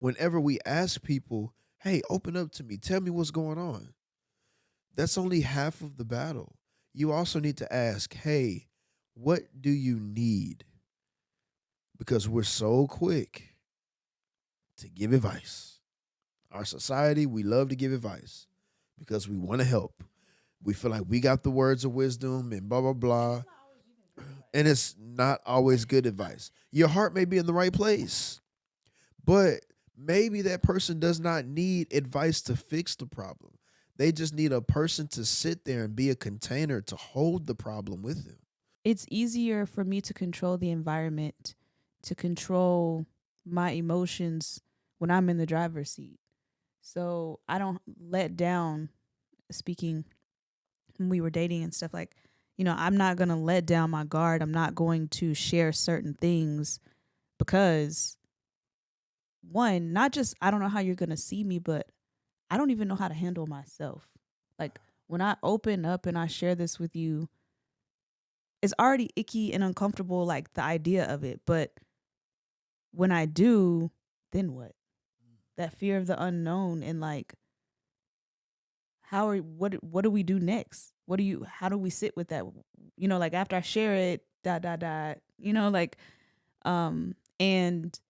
Whenever we ask people, hey, open up to me, tell me what's going on, that's only half of the battle. You also need to ask, hey, what do you need? Because we're so quick to give advice. Our society, we love to give advice because we want to help. We feel like we got the words of wisdom and blah, blah, blah. And it's not always good advice. Your heart may be in the right place, but maybe that person does not need advice to fix the problem. They just need a person to sit there and be a container to hold the problem with them. It's easier for me to control the environment, to control my emotions when I'm in the driver's seat. So I don't let down, speaking when we were dating and stuff, like, I'm not going to let down my guard. I'm not going to share certain things because, one, not just I don't know how you're going to see me, but I don't even know how to handle myself. Like, when I open up and I share this with you, it's already icky and uncomfortable, like the idea of it. But when I do, then what? That fear of the unknown, and like, what do we do next? How do we sit with that? Like after I share it, like, and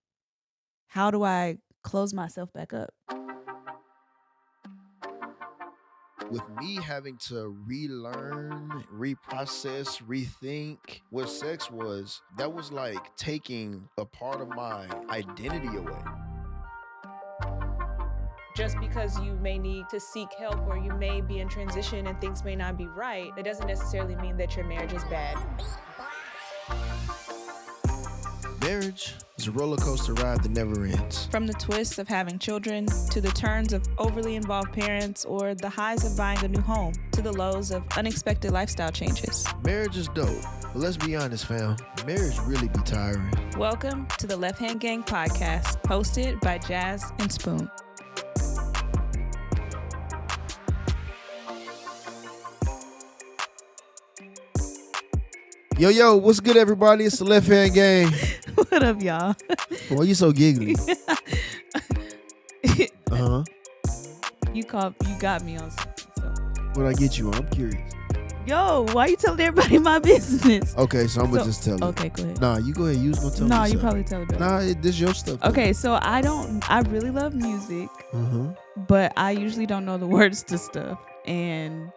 how do I close myself back up? With me having to relearn, reprocess, rethink what sex was, that was like taking a part of my identity away. Just because you may need to seek help or you may be in transition and things may not be right, it doesn't necessarily mean that your marriage is bad. Marriage is a roller coaster ride that never ends. From the twists of having children, to the turns of overly involved parents, or the highs of buying a new home, to the lows of unexpected lifestyle changes. Marriage is dope, but let's be honest, fam. Marriage really be tiring. Welcome to the Left Hand Gang podcast, hosted by Jazz and Spoon. Yo, what's good, everybody? It's the Left Hand Gang. What up, y'all? Why you so giggly? You got me on something. So. What I get you on? I'm curious. Yo, why you telling everybody my business? Okay, so I'm gonna just tell you. Okay, go ahead. Nah, you go ahead. You was gonna tell me. No, you probably tell it. Nah, this is your stuff. Okay, so I really love music, but I usually don't know the words to stuff, and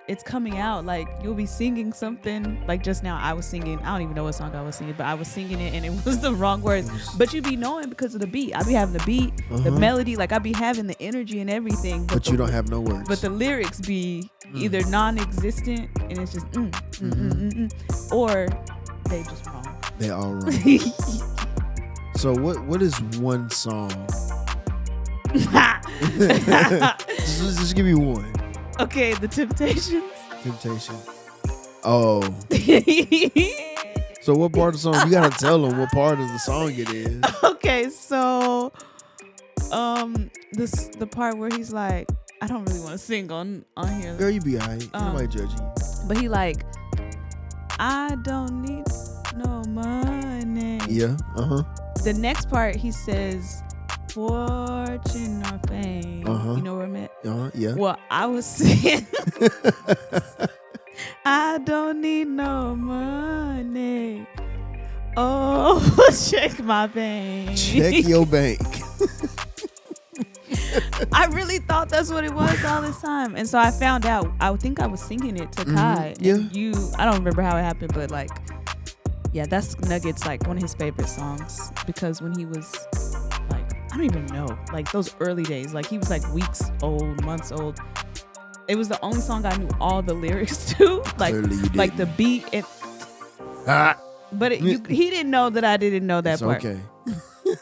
it's coming out like you'll be singing something. Like just now, I was singing. I don't even know what song I was singing, but I was singing it, and it was the wrong words. But you be knowing because of the beat. I be having the beat, the melody. Like I be having the energy and everything. But you don't have no words. But the lyrics be either non-existent, and it's just or they just wrong. They all wrong. So what is one song? just give me one. Okay, The Temptations. Temptation. Oh. So what part of the song? You gotta tell them what part of the song it is. Okay, so the part where he's like, I don't really want to sing on here. Girl, you be alright. Nobody judge you. But he like, I don't need no money. Yeah. The next part he says, fortune or fame. You know where I'm at? Yeah. Well, I was saying, I don't need no money. Oh, check my bank. Check your bank. I really thought that's what it was all this time. And so I found out, I think I was singing it to Kai. Yeah. I don't remember how it happened, but like, yeah, that's Nuggets, like one of his favorite songs, because when he was like, I don't even know, like those early days, like he was like weeks old, months old. It was the only song I knew all the lyrics to, like the beat. But he didn't know that I didn't know that part. Okay.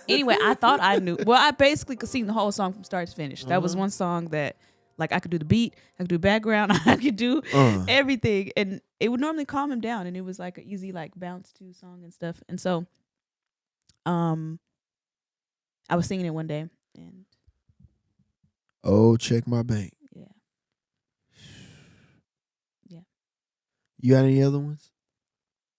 Anyway, I thought I knew. Well, I basically could sing the whole song from start to finish. That was one song that, like, I could do the beat, I could do background, I could do everything, and it would normally calm him down, and it was like an easy like bounce to song and stuff. And so, I was singing it one day, and check my bank. Yeah. You got any other ones?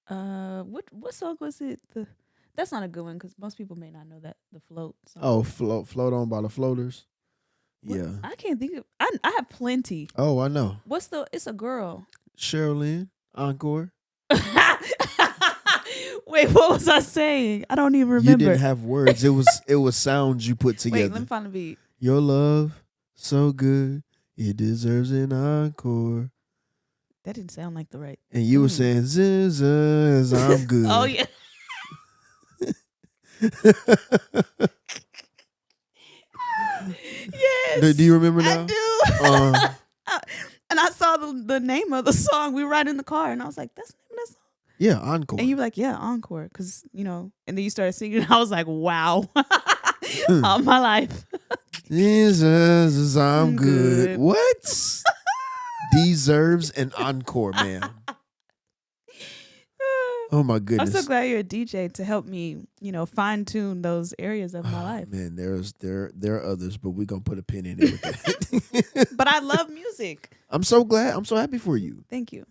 What song was it? The That's not a good one because most people may not know that the float song. Oh, float on by the Floaters. What? Yeah. I can't think of. I have plenty. Oh, I know. It's a girl. Sherilyn, Encore. Wait, what was I saying? I don't even remember. You didn't have words. It was sounds you put together. Wait, let me find the beat. Your love, so good, it deserves an encore. That didn't sound like the right. And you were saying, "Zzzz, I'm good." Oh yeah. Yes. Do you remember now? I do. And I saw the name of the song. We were riding in the car, and I was like, "That's the name of that song." Yeah, Encore. And you were like, "Yeah, Encore," because and then you started singing. And I was like, "Wow, all my life." Jesus, I'm good. Good. What? Deserves an encore, man. Oh my I'm goodness. so glad you're a DJ to help me, fine tune those areas of my life. Man, there are others, but we're gonna put a pin in it with that. But I love music. I'm so glad. I'm so happy for you. Thank you.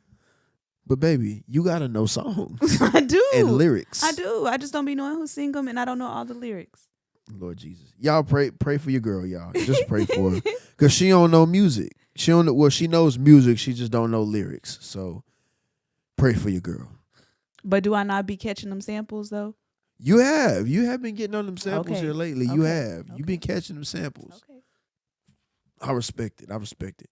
But baby, you gotta know songs I do. and lyrics. I do. I just don't be knowing who sing them, and I don't know all the lyrics. Lord Jesus, y'all pray for your girl, y'all. Just pray for her, cause she don't know music. She don't know, well, she knows music. She just don't know lyrics. So pray for your girl. But do I not be catching them samples though? You have been getting on them samples Okay. here lately. You Okay. have. You've been Okay. catching them samples. Okay. I respect it.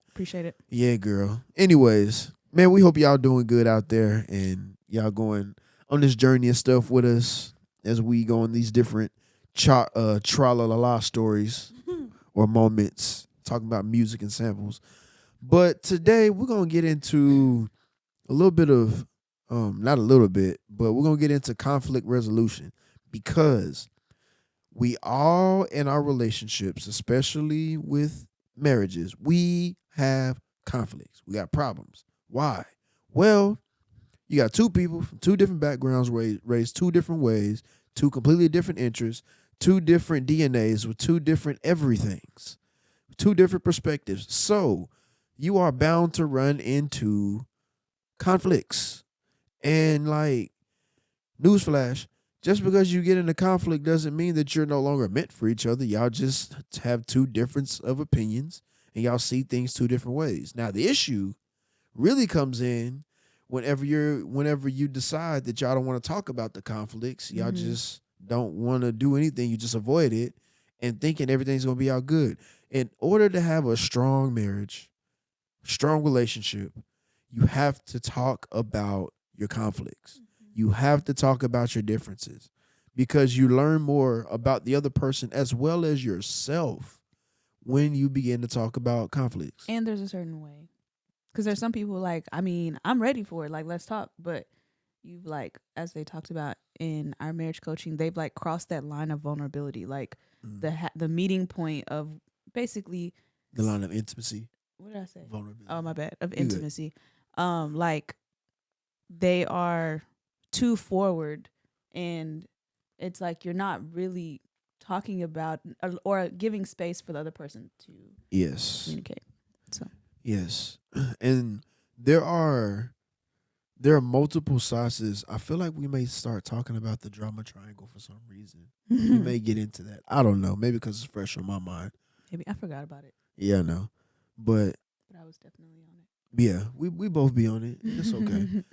Appreciate it. Yeah, girl. Anyways, man, we hope y'all doing good out there and y'all going on this journey and stuff with us as we go on these different tra-la-la-la stories or moments talking about music and samples. But today we're going to get into a little bit of, not a little bit, but we're going to get into conflict resolution because we all in our relationships, especially with marriages, we have conflicts. We got problems. Why? Well, you got two people from two different backgrounds raised two different ways, two completely different interests, two different DNAs with two different everythings, two different perspectives. So you are bound to run into conflicts. And like, newsflash, just because you get into conflict doesn't mean that you're no longer meant for each other. Y'all just have two difference of opinions and y'all see things two different ways. Now, the issue really comes in whenever you decide that y'all don't want to talk about the conflicts. Y'all just don't want to do anything. You just avoid it and thinking everything's going to be out good. In order to have a strong marriage, strong relationship, you have to talk about your conflicts. You have to talk about your differences because you learn more about the other person as well as yourself when you begin to talk about conflicts. And there's a certain way. Because there's some people I'm ready for it. Like, let's talk. But you've as they talked about in our marriage coaching, they've crossed that line of vulnerability. Like the meeting point of basically The line of intimacy. What did I say? Vulnerability. Oh, my bad. Of You good. intimacy. They are too forward, and it's you're not really talking about or giving space for the other person to Yes. communicate. So Yes. And there are multiple sauces. I feel like we may start talking about the drama triangle for some reason. We may get into that. I don't know. Maybe because it's fresh on my mind. maybe I forgot about it, Yeah, I know. But but I was definitely on it. yeah, we both be on it. It's okay.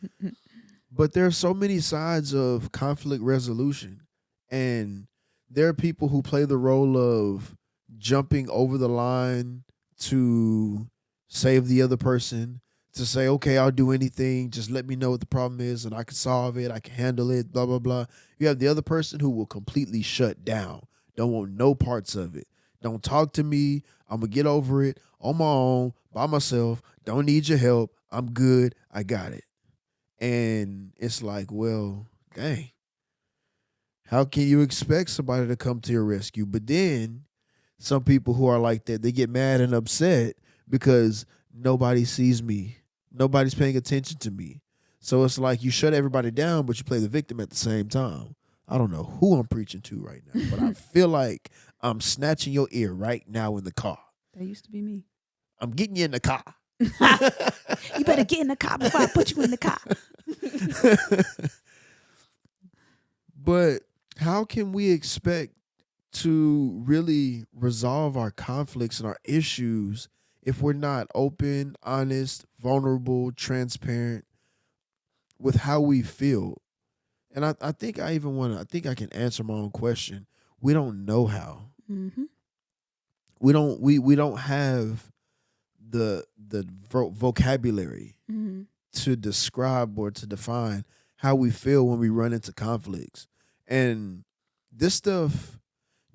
But there are so many sides of conflict resolution. And there are people who play the role of jumping over the line to save the other person, to say, okay, I'll do anything. Just let me know what the problem is and I can solve it. I can handle it, blah, blah, blah. You have the other person who will completely shut down. Don't want no parts of it. Don't talk to me. I'm going to get over it on my own, by myself. Don't need your help. I'm good. I got it. And it's like, well, dang. How can you expect somebody to come to your rescue? But then some people who are like that, they get mad and upset because nobody sees me. Nobody's paying attention to me. So it's like you shut everybody down, but you play the victim at the same time. I don't know who I'm preaching to right now, but I feel like I'm snatching your ear right now in the car. That used to be me. I'm getting you in the car. You better get in the car before I put you in the car. But how can we expect to really resolve our conflicts and our issues if we're not open, honest, vulnerable, transparent with how we feel? And I think I think I can answer my own question. We don't know how. Mm-hmm. We don't have the vocabulary Mm-hmm. to describe or to define how we feel when we run into conflicts. And this stuff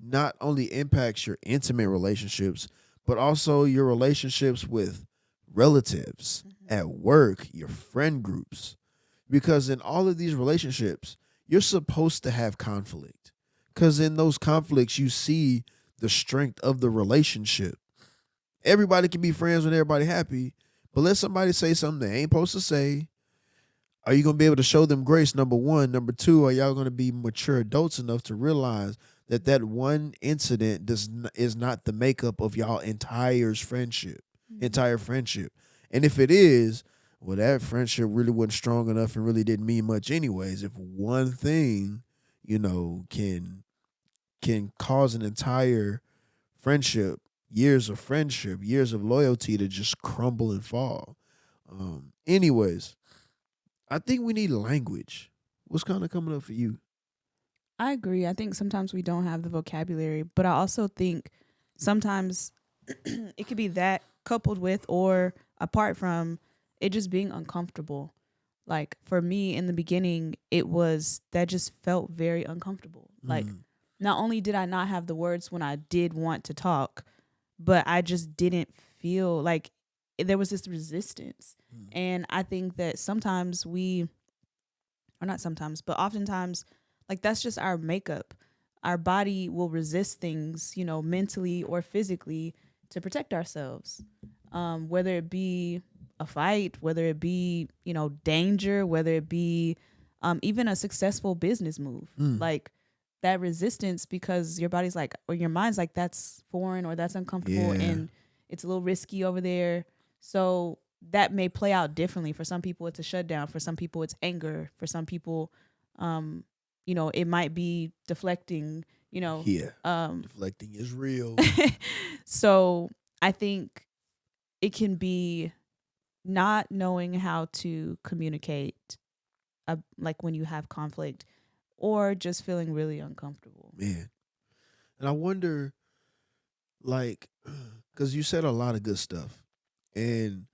not only impacts your intimate relationships, but also your relationships with relatives, at work, your friend groups. Because in all of these relationships, you're supposed to have conflict. Because in those conflicts, you see the strength of the relationship. Everybody can be friends when everybody happy, but let somebody say something they ain't supposed to say. Are you gonna be able to show them grace? Number one. Number two, are y'all gonna be mature adults enough to realize that that one incident is not the makeup of y'all entire friendship? And if it is, well, that friendship really wasn't strong enough and really didn't mean much anyways. If one thing, can cause an entire friendship, years of loyalty to just crumble and fall. Anyways, I think we need language. What's kind of coming up for you? I agree. I think sometimes we don't have the vocabulary, but I also think sometimes it could be that coupled with or apart from it just being uncomfortable. Like for me in the beginning, it was that just felt very uncomfortable. Like not only did I not have the words when I did want to talk, but I just didn't feel like there was this resistance. And I think that sometimes or not sometimes, but oftentimes, like that's just our makeup. Our body will resist things, mentally or physically to protect ourselves. Whether it be a fight, whether it be, danger, whether it be even a successful business move. Like that resistance because your body's like, or your mind's like, that's foreign or that's uncomfortable and it's a little risky over there. So that may play out differently. For some people, it's a shutdown. For some people, it's anger. For some people, it might be deflecting, Deflecting is real. So I think it can be not knowing how to communicate, like when you have conflict, or just feeling really uncomfortable. Man. And I wonder, like, because you said a lot of good stuff. And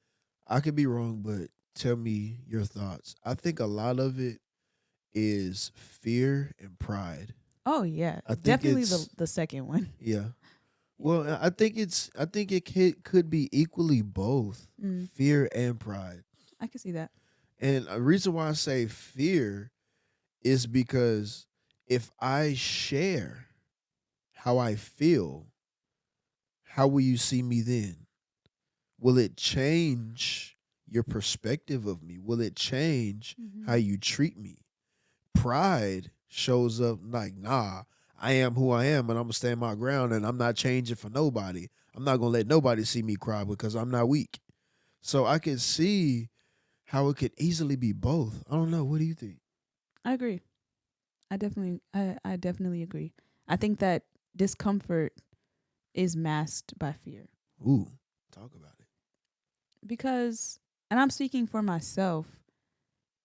I could be wrong, but tell me your thoughts. I think a lot of it is fear and pride. Oh yeah, I think definitely the second one. Yeah. Well, I think it could be equally both fear and pride. I can see that. And a reason why I say fear is because if I share how I feel, how will you see me then? Will it change your perspective of me? Will it change how you treat me? Pride shows up like, nah, I am who I am and I'm going to stand my ground and I'm not changing for nobody. I'm not going to let nobody see me cry because I'm not weak. So I can see how it could easily be both. I don't know. What do you think? I agree. I definitely agree. I think that discomfort is masked by fear. Ooh, talk about it. Because, and I'm speaking for myself,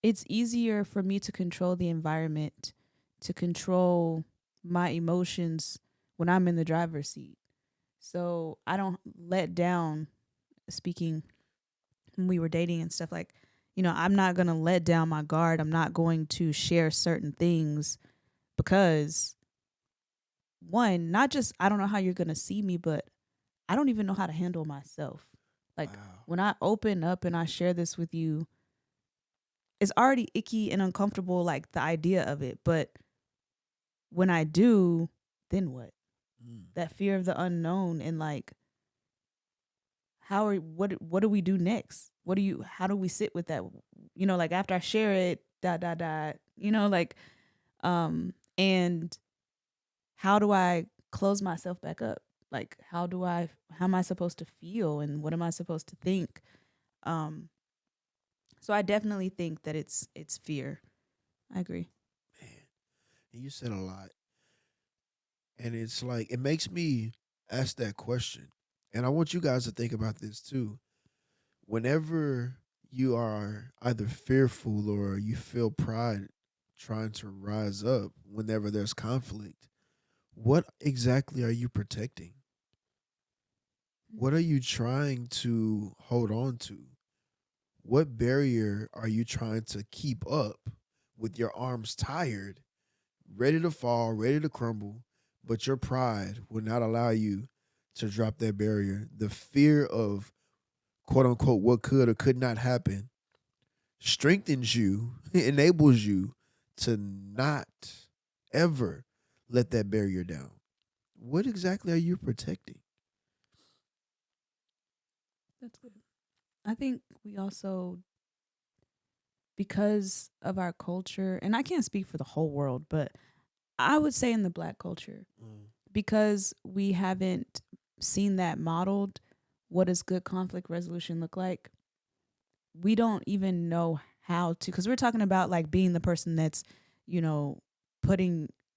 it's easier for me to control the environment, to control my emotions when I'm in the driver's seat. So I don't let down, speaking when we were dating and stuff, like, I'm not going to let down my guard. I'm not going to share certain things because, one, not just I don't know how you're going to see me, but I don't even know how to handle myself. Like when I open up and I share this with you, it's already icky and uncomfortable, like the idea of it. But when I do, then what? That fear of the unknown and like, what do we do next? How do we sit with that? Like after I share it, like, and how do I close myself back up? Like, how am I supposed to feel and what am I supposed to think? So I definitely think that it's fear. I agree. Man, and you said a lot. And it's like, it makes me ask that question. And I want you guys to think about this too. Whenever you are either fearful or you feel pride trying to rise up whenever there's conflict, what exactly are you protecting? What are you trying to hold on to? What barrier are you trying to keep up with your arms tired, ready to fall, ready to crumble, but your pride will not allow you to drop that barrier? The fear of quote unquote what could or could not happen strengthens you, enables you to not ever let that barrier down. What exactly are you protecting? That's good. I think we also, because of our culture, and I can't speak for the whole world, but I would say in the Black culture, because we haven't seen that modeled, what does good conflict resolution look like? We don't even know how to, because we're talking about like being the person that's, you know,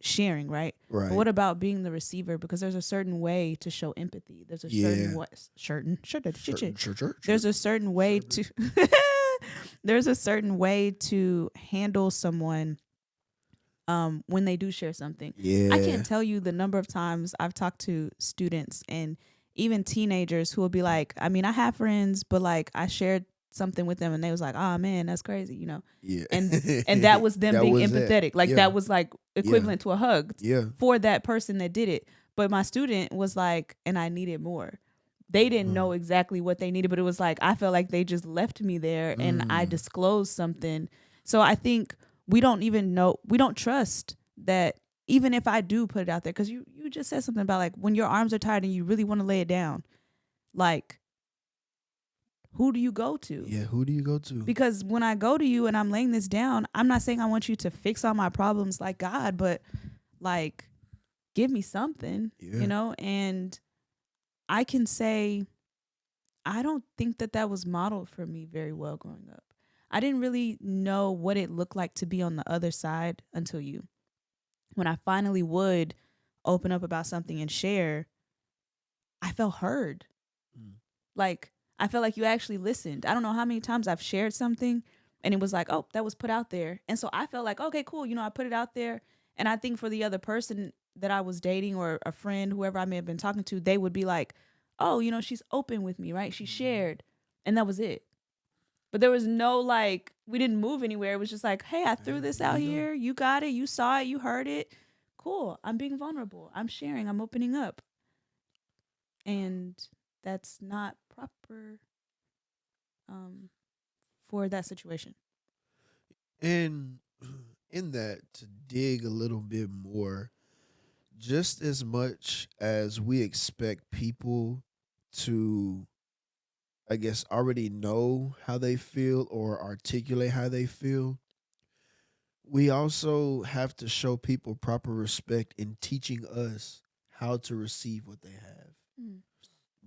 sharing, right? Right. But what about being the receiver? Because there's a certain way to show empathy. There's a certain way, there's a certain way to there's a certain way to handle someone when they do share something. Yeah. I can't tell you the number of times I've talked to students and even teenagers who will be like, I mean, I have friends, but like I shared something with them and they was like, oh man, that's crazy, you know. Yeah. And that was them being empathetic. It. Like Yeah. that was like equivalent to a hug Yeah. for that person that did it. But my student was like, and I needed more. They didn't know exactly what they needed, but it was like I felt like they just left me there and I disclosed something. So I think we don't even know, we don't trust that even if I do put it out there, because you just said something about like when your arms are tired and you really want to lay it down, like who do you go to? Yeah, who do you go to? Because when I go to you and I'm laying this down, I'm not saying I want you to fix all my problems like God, but like give me something, you know? And I can say I don't think that was modeled for me very well growing up. I didn't really know what it looked like to be on the other side until you. When I finally would open up about something and share, I felt heard. Like I felt like you actually listened. I don't know how many times I've shared something and it was like, oh, that was put out there. And so I felt like, okay, cool. You know, I put it out there. And I think for the other person that I was dating or a friend, whoever I may have been talking to, they would be like, oh, you know, she's open with me, right? She shared. And that was it. But there was no like, we didn't move anywhere. It was just like, hey, I threw this out here. You got it. You saw it. You heard it. Cool. I'm being vulnerable. I'm sharing. I'm opening up. And that's not proper for that situation. And in that, to dig a little bit more, just as much as we expect people to, I guess, already know how they feel or articulate how they feel, we also have to show people proper respect in teaching us how to receive what they have.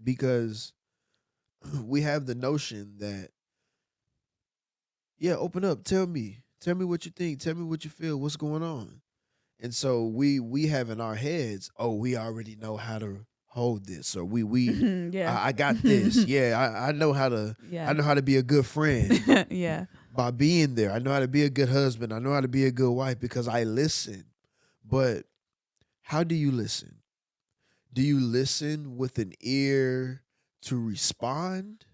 Because we have the notion that, yeah, open up, tell me what you think, tell me what you feel, what's going on. And so we have in our heads, oh, we already know how to hold this, or I got this. I know how to I know how to be a good friend. Yeah. By being there. I know how to be a good husband. I know how to be a good wife because I listen. But how do you listen? Do you listen with an ear to respond?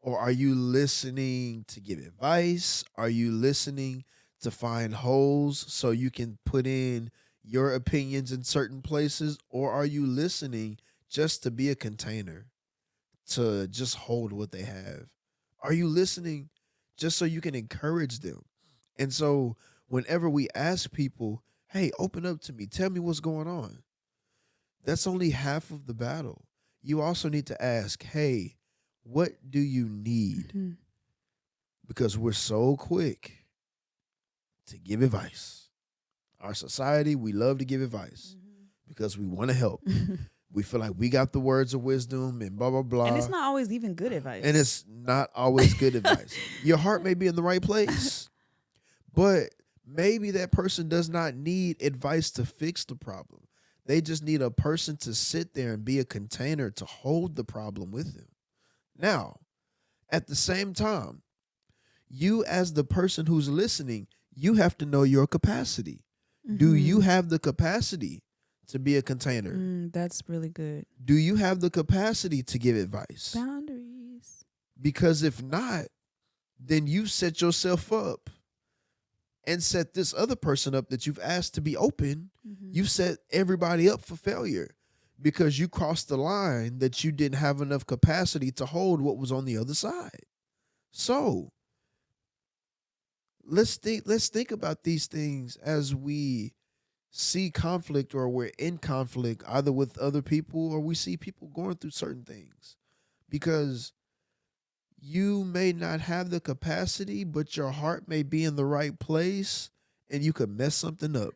Or are you listening to give advice? Are you listening to find holes so you can put in your opinions in certain places? Or are you listening just to be a container, to just hold what they have? Are you listening just so you can encourage them? And so whenever we ask people, hey, open up to me, tell me what's going on, that's only half of the battle. You also need to ask, hey, what do you need? Because we're so quick to give advice. Our society, we love to give advice because we want to help. We feel like we got the words of wisdom and blah, blah, blah. And it's not always even good advice. And it's not always good advice. Your heart may be in the right place, but maybe that person does not need advice to fix the problem. They just need a person to sit there and be a container to hold the problem with them. Now, at the same time, you as the person who's listening, you have to know your capacity. Do you have the capacity to be a container? That's really good. Do you have the capacity to give advice? Boundaries. Because if not, then you set yourself up and set this other person up that you've asked to be open. You set everybody up for failure because you crossed the line that you didn't have enough capacity to hold what was on the other side. So let's think about these things as we see conflict or we're in conflict either with other people or we see people going through certain things, because you may not have the capacity, but your heart may be in the right place and you could mess something up.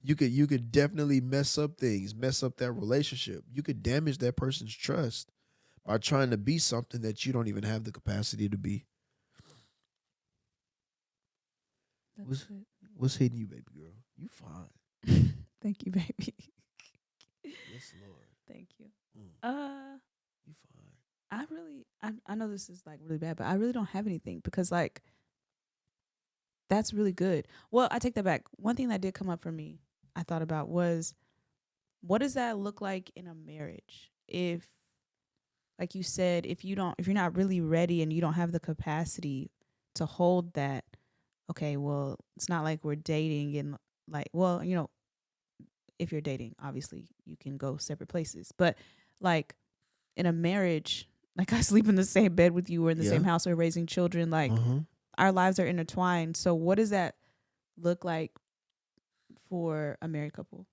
You could definitely mess up things, mess up that relationship. You could damage that person's trust by trying to be something that you don't even have the capacity to be. What's hitting you, baby girl? You fine. Thank you, baby. Yes, Lord. Thank you. You fine. I know this is like really bad, but I really don't have anything because like that's really good. Well, I take that back. One thing that did come up for me, I thought about was what does that look like in a marriage? If, like you said, if you're not really ready and you don't have the capacity to hold that, okay, well, it's not like we're dating and like, well, you know, if you're dating, obviously you can go separate places. But like in a marriage, like I sleep in the same bed with you or in the same house or raising children, like our lives are intertwined. So what does that look like for a married couple?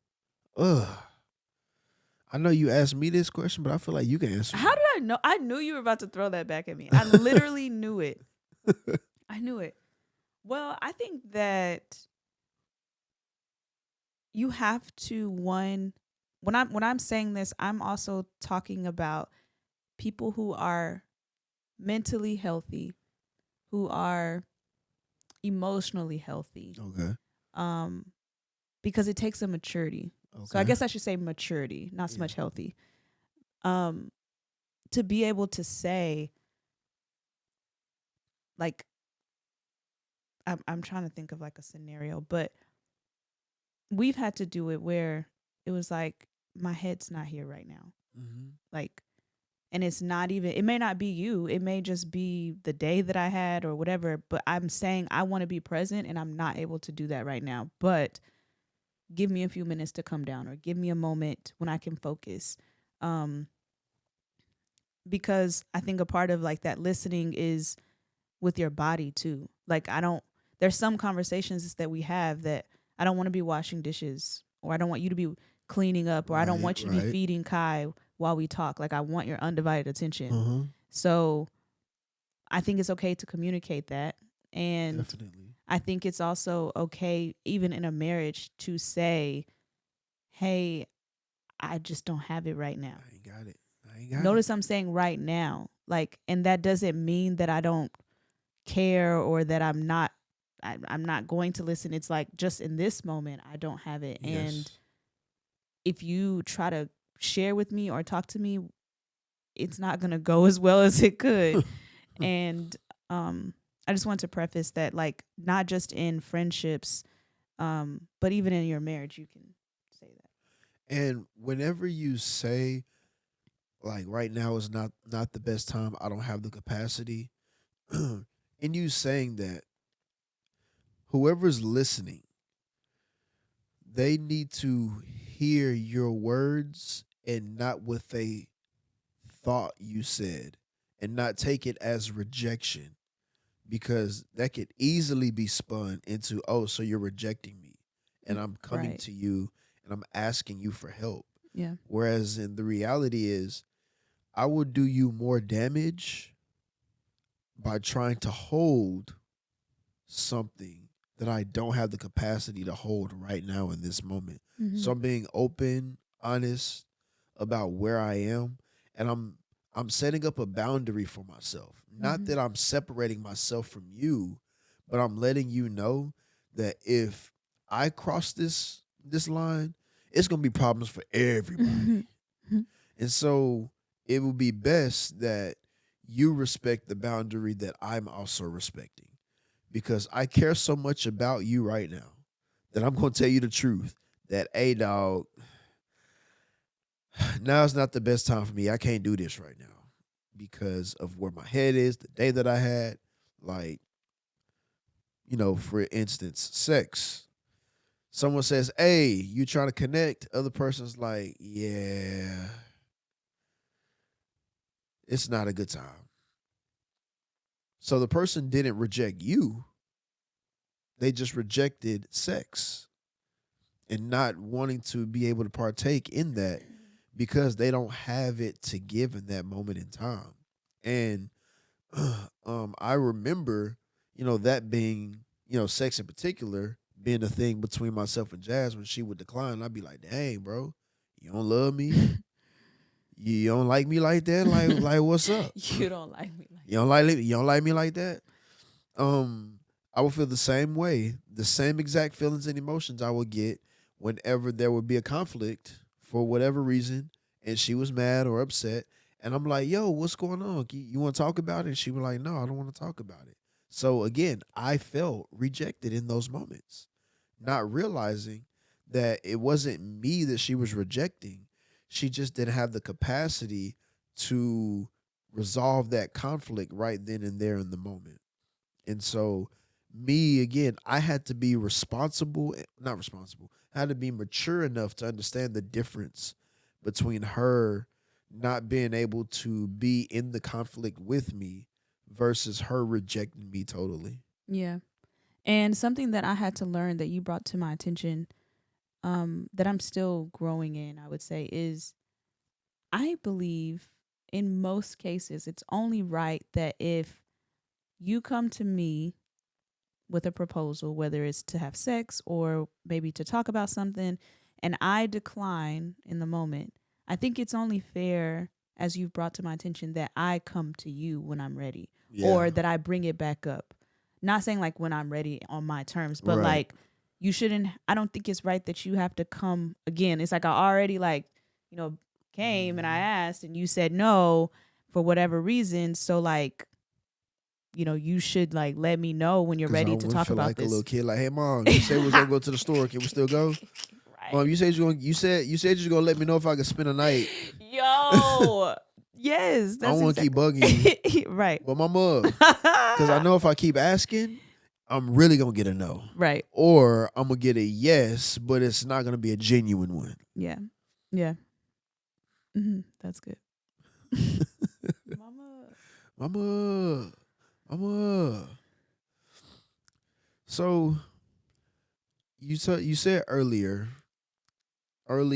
I know you asked me this question, but I feel like you can answer. How did I know? I knew you were about to throw that back at me. I literally knew it. I knew it. Well, I think that you have to when I'm saying this, I'm also talking about people who are mentally healthy, who are emotionally healthy. Okay. Because it takes a maturity. Okay. So I guess I should say maturity, not so much healthy. To be able to say, like, I'm trying to think of like a scenario, but we've had to do it where it was like, my head's not here right now. Like, and it's not even, it may not be you. It may just be the day that I had or whatever, but I'm saying I want to be present and I'm not able to do that right now. But give me a few minutes to come down or give me a moment when I can focus. Because I think a part of like that listening is with your body too. Like there's some conversations that we have that I don't want to be washing dishes or I don't want you to be cleaning up or I don't want you to be feeding Kai while we talk. Like I want your undivided attention. So I think it's okay to communicate that. And definitely. I think it's also okay, even in a marriage, to say, hey, I just don't have it right now. I ain't got it. Notice I'm saying right now. Like, and that doesn't mean that I don't care or that I'm not going to listen. It's like just in this moment, I don't have it. Yes. And if you try to share with me or talk to me, it's not going to go as well as it could. And I just want to preface that, like, not just in friendships, but even in your marriage, you can say that. And whenever you say, like, right now is not the best time, I don't have the capacity, in you saying that, whoever's listening, they need to hear your words and not what they thought you said and not take it as rejection, because that could easily be spun into, oh, so you're rejecting me and I'm coming to you and I'm asking you for help. Yeah. Whereas in the reality is, I will do you more damage by trying to hold something that I don't have the capacity to hold right now in this moment. So I'm being open, honest about where I am, and I'm setting up a boundary for myself. Not that I'm separating myself from you, but I'm letting you know that if I cross this line, it's gonna be problems for everybody. And so it would be best that you respect the boundary that I'm also respecting, because I care so much about you right now that I'm gonna tell you the truth that, hey dog, now's not the best time for me. I can't do this right now because of where my head is, the day that I had. Like, for instance, sex. Someone says, hey, you trying to connect? Other person's like, yeah, it's not a good time. So the person didn't reject you. They just rejected sex and not wanting to be able to partake in that because they don't have it to give in that moment in time. And I remember, that being, sex in particular being a thing between myself and Jazz. When she would decline, I'd be like, dang, bro, you don't love me? You don't like me like that? Like what's up? You don't like me like You don't like me like that? I would feel the same way, the same exact feelings and emotions I would get whenever there would be a conflict for whatever reason, and she was mad or upset, and I'm like, yo, what's going on? You want to talk about it? And she was like, no, I don't want to talk about it. So again, I felt rejected in those moments, not realizing that it wasn't me that she was rejecting. She just didn't have the capacity to resolve that conflict right then and there in the moment. And so me, again, I had to be not responsible. I had to be mature enough to understand the difference between her not being able to be in the conflict with me versus her rejecting me totally. Yeah. And something that I had to learn that you brought to my attention, that I'm still growing in, I would say, is I believe in most cases it's only right that if you come to me with a proposal, whether it's to have sex or maybe to talk about something, and I decline in the moment, I think it's only fair, as you've brought to my attention, that I come to you when I'm ready, or that I bring it back up. Not saying like when I'm ready on my terms, but Right. like you shouldn't, I don't think it's right that you have to come again. It's like I already came and I asked and you said no for whatever reason. So like, you should like let me know when you're 'Cause ready I to wouldn't talk feel about like this. a little kid, like, hey mom, you said we was gonna go to the store. Can we still go? Right. You said you're gonna let me know if I could spend a night. Yo. Yes. I don't want to keep bugging you, Right. but mama, because I know if I keep asking, I'm really gonna get a no, Right. or I'm gonna get a yes, but it's not gonna be a genuine one. Yeah. Yeah. That's good. Mama. Mama. So you said early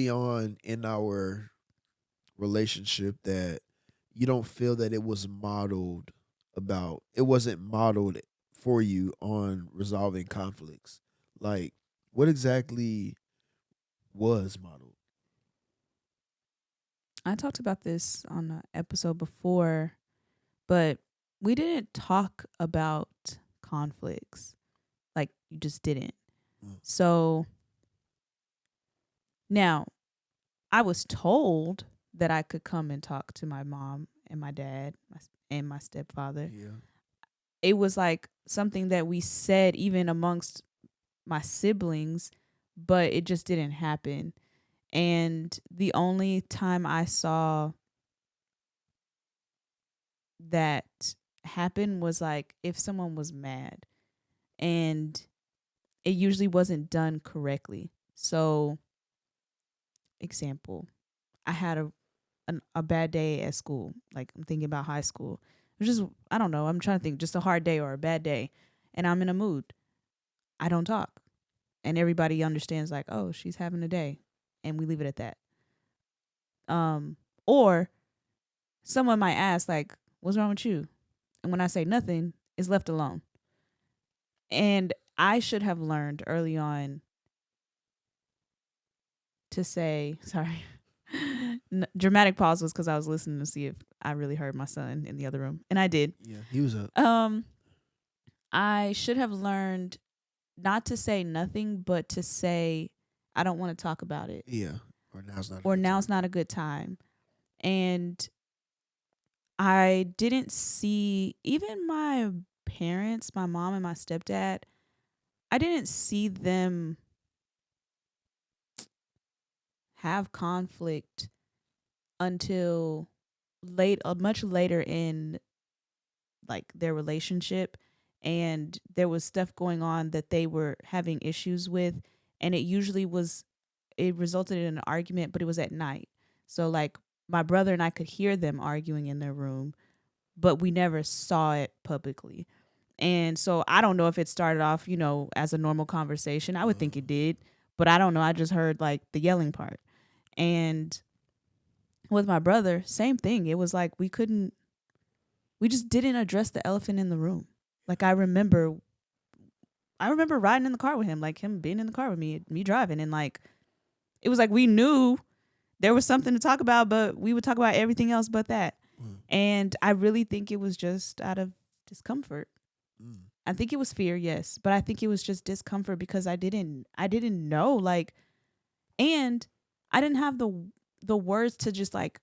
on in our relationship that you don't feel that it wasn't modeled for you on resolving conflicts. Like, what exactly was modeled? I talked about this on an episode before, but we didn't talk about conflicts. Like, you just didn't. So now I was told that I could come and talk to my mom and my dad and my stepfather. Yeah. It was like something that we said even amongst my siblings, but it just didn't happen. And the only time I saw that happen was like if someone was mad, and it usually wasn't done correctly. So, example, I had a bad day at school. Like, I'm thinking about high school. It was just, I don't know, I'm trying to think, just a hard day or a bad day, and I'm in a mood. I don't talk. And everybody understands like, oh, she's having a day, and we leave it at that. Or someone might ask like, what's wrong with you? And when I say nothing, it's left alone. And I should have learned early on to say, sorry, dramatic pause was because I was listening to see if I really heard my son in the other room. And I did. Yeah, he was up. I should have learned not to say nothing, but to say, I don't want to talk about it, Yeah. Or now's not a or good now's time. not a good time. And I didn't see, even my parents, my mom and my stepdad, I didn't see them have conflict until much later in like their relationship, and there was stuff going on that they were having issues with, and it resulted in an argument, but it was at night. So like my brother and I could hear them arguing in their room, but we never saw it publicly. And so I don't know if it started off, as a normal conversation. I would think it did, but I don't know. I just heard like the yelling part. And with my brother, same thing. It was like we just didn't address the elephant in the room. Like I remember riding in the car with him, like him being in the car with me driving, and like it was like we knew there was something to talk about, but we would talk about everything else but that. Mm. And I really think it was just out of discomfort. Mm. I think it was fear, yes, but I think it was just discomfort because I didn't know, like, and I didn't have the words to just like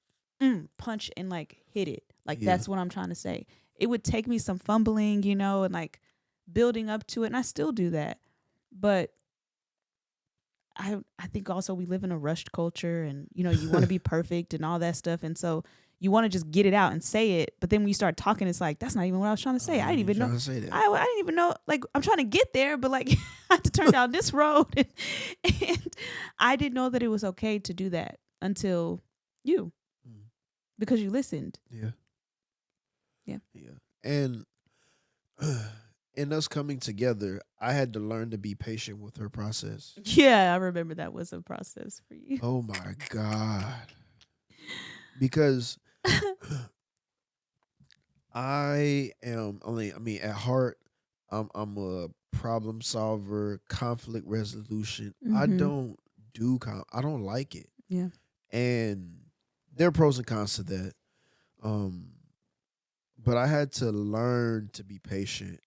punch and like hit it. Like Yeah. that's what I'm trying to say. It would take me some fumbling, and like building up to it, and I still do that. But I think also we live in a rushed culture, and you want to be perfect and all that stuff, and so you want to just get it out and say it. But then when you start talking, it's like that's not even what I was trying to say. I didn't even know. Trying to say that. I didn't even know. Like I'm trying to get there, but like I have to turn down this road, and I didn't know that it was okay to do that until you, Mm. because you listened. Yeah. Yeah. Yeah. And in us coming together, I had to learn to be patient with her process. Yeah, I remember that was a process for you. Oh my God. Because at heart, I'm a problem solver, conflict resolution. I Mhm. don't I don't like it. Yeah. And there are pros and cons to that. But I had to learn to be patient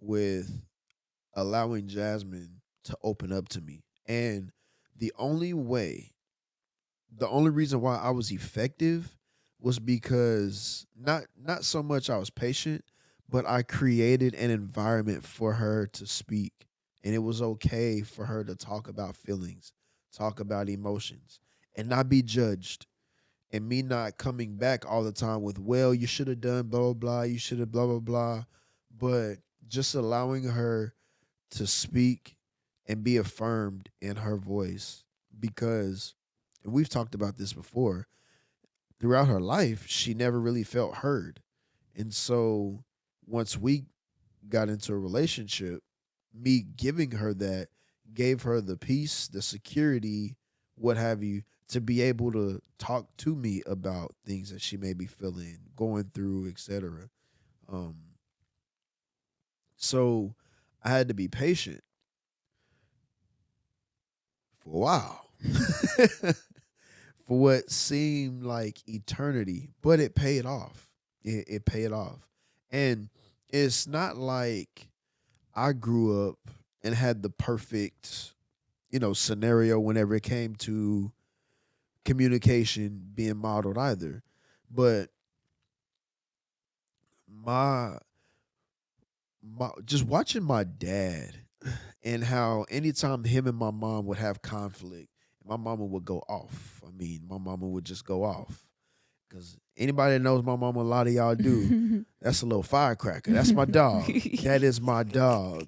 with allowing Jasmine to open up to me. And the only way, the only reason why I was effective was because not so much I was patient, but I created an environment for her to speak. And it was okay for her to talk about feelings, talk about emotions, and not be judged. And me not coming back all the time with, well, you should have done blah, blah, blah, you should have blah, blah, blah. But just allowing her to speak and be affirmed in her voice. Because, and we've talked about this before, throughout her life, she never really felt heard. And so once we got into a relationship, me giving her that gave her the peace, the security, what have you, to be able to talk to me about things that she may be feeling, going through, etc. Um, so I had to be patient for a while. For what seemed like eternity, but it paid off. It paid off. And it's not like I grew up and had the perfect, scenario whenever it came to communication being modeled either. But my just watching my dad and how anytime him and my mom would have conflict, my mama would go off. I mean, my mama would just go off. Because anybody that knows my mama, a lot of y'all do, that's a little firecracker. That's my dog. That is my dog.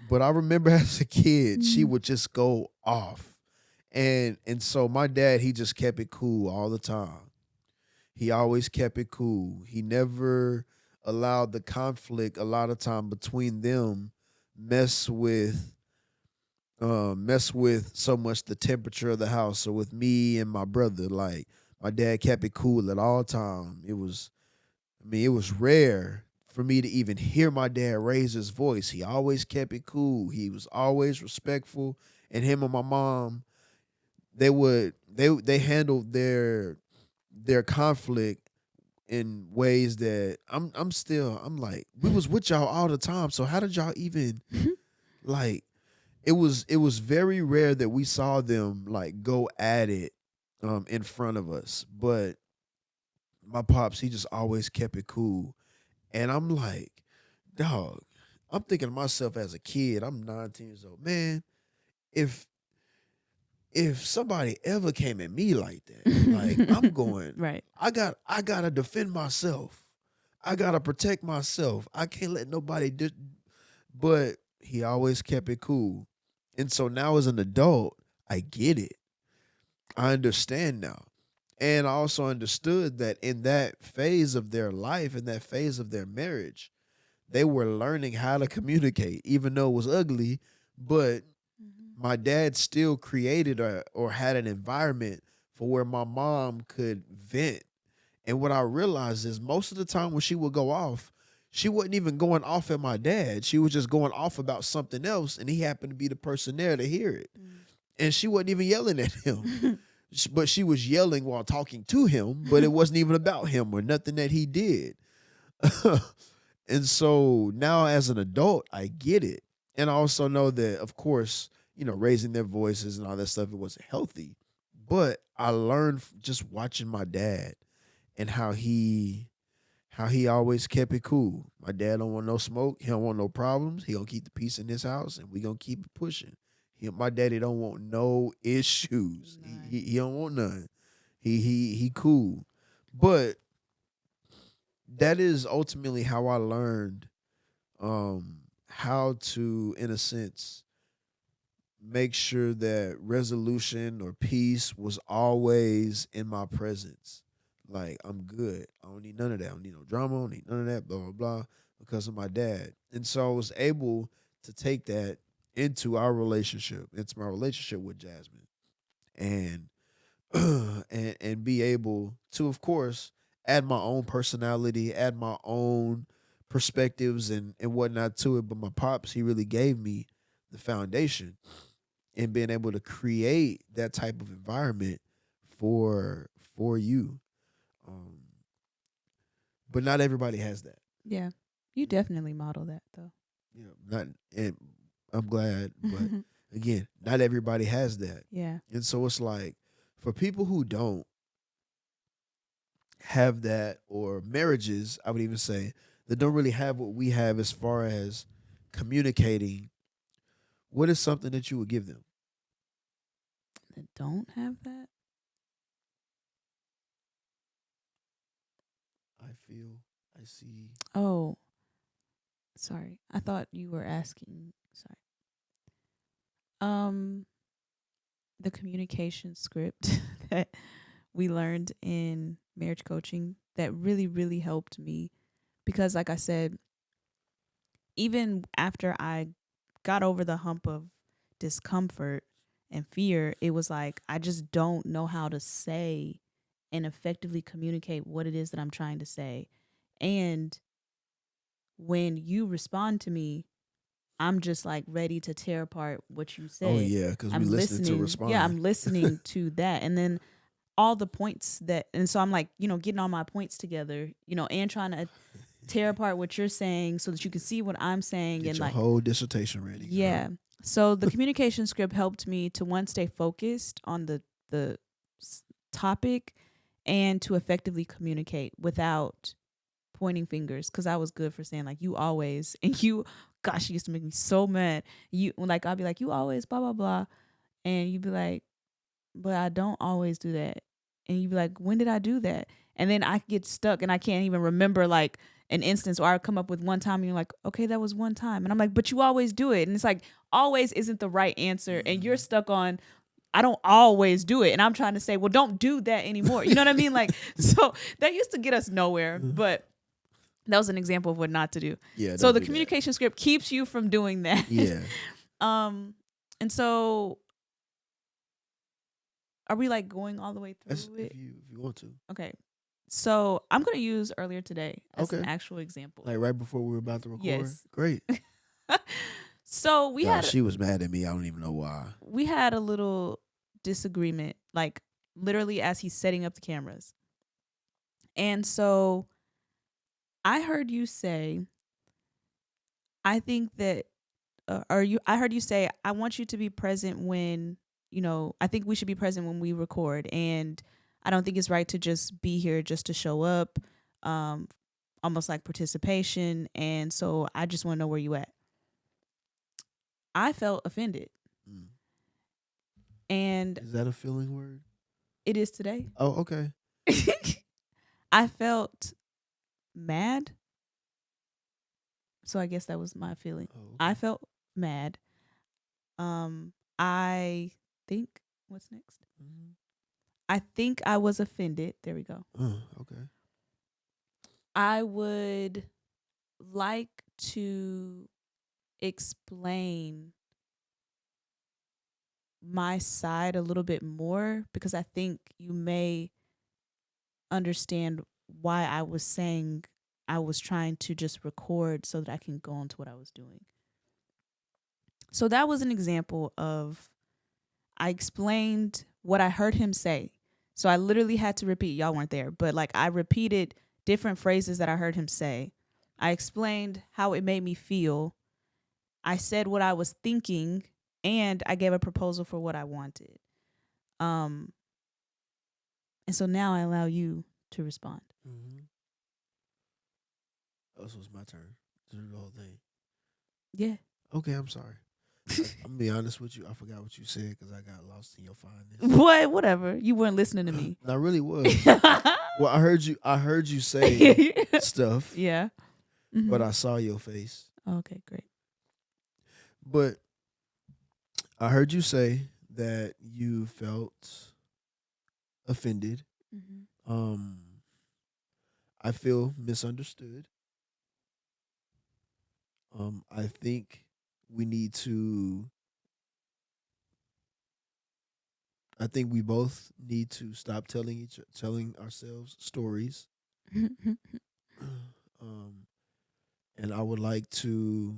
But I remember as a kid, she would just go off. And so my dad, he just kept it cool all the time. He always kept it cool. He never allowed the conflict a lot of time between them mess with so much the temperature of the house. So with me and my brother, like my dad kept it cool at all time. It was rare for me to even hear my dad raise his voice. He always kept it cool. He was always respectful. And him and my mom, they handled their conflict in ways that I'm like, we was with y'all all the time. So how did y'all even Like it was very rare that we saw them like go at it in front of us. But my pops, he just always kept it cool. And I'm like, dog, I'm thinking to myself as a kid, I'm 19 years old. Man, if somebody ever came at me like that, like I'm going, Right. I gotta defend myself. I gotta protect myself. I can't let nobody but he always kept it cool. And so now as an adult, I get it. I understand now. And I also understood that in that phase of their life, in that phase of their marriage, they were learning how to communicate, even though it was ugly. But Mhm. my dad still created or had an environment for where my mom could vent. And what I realized is most of the time when she would go off, she wasn't even going off at my dad. She was just going off about something else, and he happened to be the person there to hear it. And she wasn't even yelling at him, but she was yelling while talking to him, but it wasn't even about him or nothing that he did. And so now as an adult, I get it. And I also know that, of course, raising their voices and all that stuff, it wasn't healthy. But I learned just watching my dad and how he always kept it cool. My dad don't want no smoke. He don't want no problems. He gonna keep the peace in his house, and we gonna keep it pushing. My daddy don't want no issues. None. He don't want none. He cool. But that is ultimately how I learned how to, in a sense, make sure that resolution or peace was always in my presence. Like, I'm good. I don't need none of that. I don't need no drama. I don't need none of that, blah, blah, blah, because of my dad. And so I was able to take that into our relationship, into my relationship with Jasmine. And and be able to, of course, add my own personality, add my own perspectives and whatnot to it. But my pops, he really gave me the foundation and being able to create that type of environment for you. Um, but not everybody has that. Yeah. You definitely model that though. Yeah, not and I'm glad, but again, not everybody has that. Yeah. And so it's like for people who don't have that, or marriages, I would even say, that don't really have what we have as far as communicating, what is something that you would give them? That don't have that. I feel, I see. Oh, sorry. I thought you were asking. Sorry. Um, the communication script that we learned in marriage coaching that really, really helped me because, like I said, even after I got over the hump of discomfort and fear, it was like I just don't know how to say and effectively communicate what it is that I'm trying to say. And when you respond to me, I'm just like ready to tear apart what you Oh said. yeah, because we I'm listening to listening. respond. Yeah, I'm listening to that. And then all the points that, and so I'm like, getting all my points together, and trying to tear apart what you're saying so that you can see what I'm saying. Get And your like, whole dissertation ready. Girl. yeah. So the communication script helped me to one, stay focused on the topic and to effectively communicate without pointing fingers, because I was good for saying like you always, and you, gosh, it used to make me so mad. You, like, I'll be like, you always blah blah blah, and you'd be like, but I don't always do that, and you'd be like, when did I do that? And then I get stuck and I can't even remember like an instance, or I come up with one time and you're like, okay, that was one time, and I'm like, but you always do it, and it's like always isn't the right answer, and you're stuck on I don't always do it. And I'm trying to say, well, don't do that anymore. You know what I mean? Like, so that used to get us nowhere. But that was an example of what not to do. Yeah. So don't the do that. communication script keeps you from doing that. Yeah. And so are we like going all the way That's, through it? if you want to. Okay. So I'm going to use earlier today as an Okay. actual example. Like right before we were about to record. Yes. Great. So we had she was mad at me. I don't even know why. we had a little disagreement, like literally as he's setting up the cameras. And so I heard you say, I think that or you, I heard you say, I want you to be present when, I think we should be present when we record. And I don't think it's right to just be here just to show up, almost like participation. And so I just want to know where you at. I felt offended. Mm. And Is that a feeling word? it is today. Oh, okay. I felt mad. So I guess that was my feeling. Oh, okay. I felt mad. I think, what's next? Mhm. I think I was offended. There we go. Okay. I would like to explain my side a little bit more, because I think you may understand why I was saying I was trying to just record so that I can go on to what I was doing. So that was an example of, I explained what I heard him say. So I literally had to repeat. Y'all weren't there, but like I repeated different phrases that I heard him say. I explained how it made me feel. I said what I was thinking, and I gave a proposal for what I wanted. And so now I allow you to respond. Mm-hmm. Oh, so it's my turn to do the whole thing. Yeah. Okay, I'm sorry. I'm gonna be honest with you. I forgot what you said because I got lost in your findings. What? Whatever. You weren't listening to me. I really was. Well, I heard you say stuff, Yeah. but I saw your face. Okay, great. But I heard you say that you felt offended. Mm-hmm. I feel misunderstood. I think we need to. I think we both need to stop telling ourselves stories. And I would like to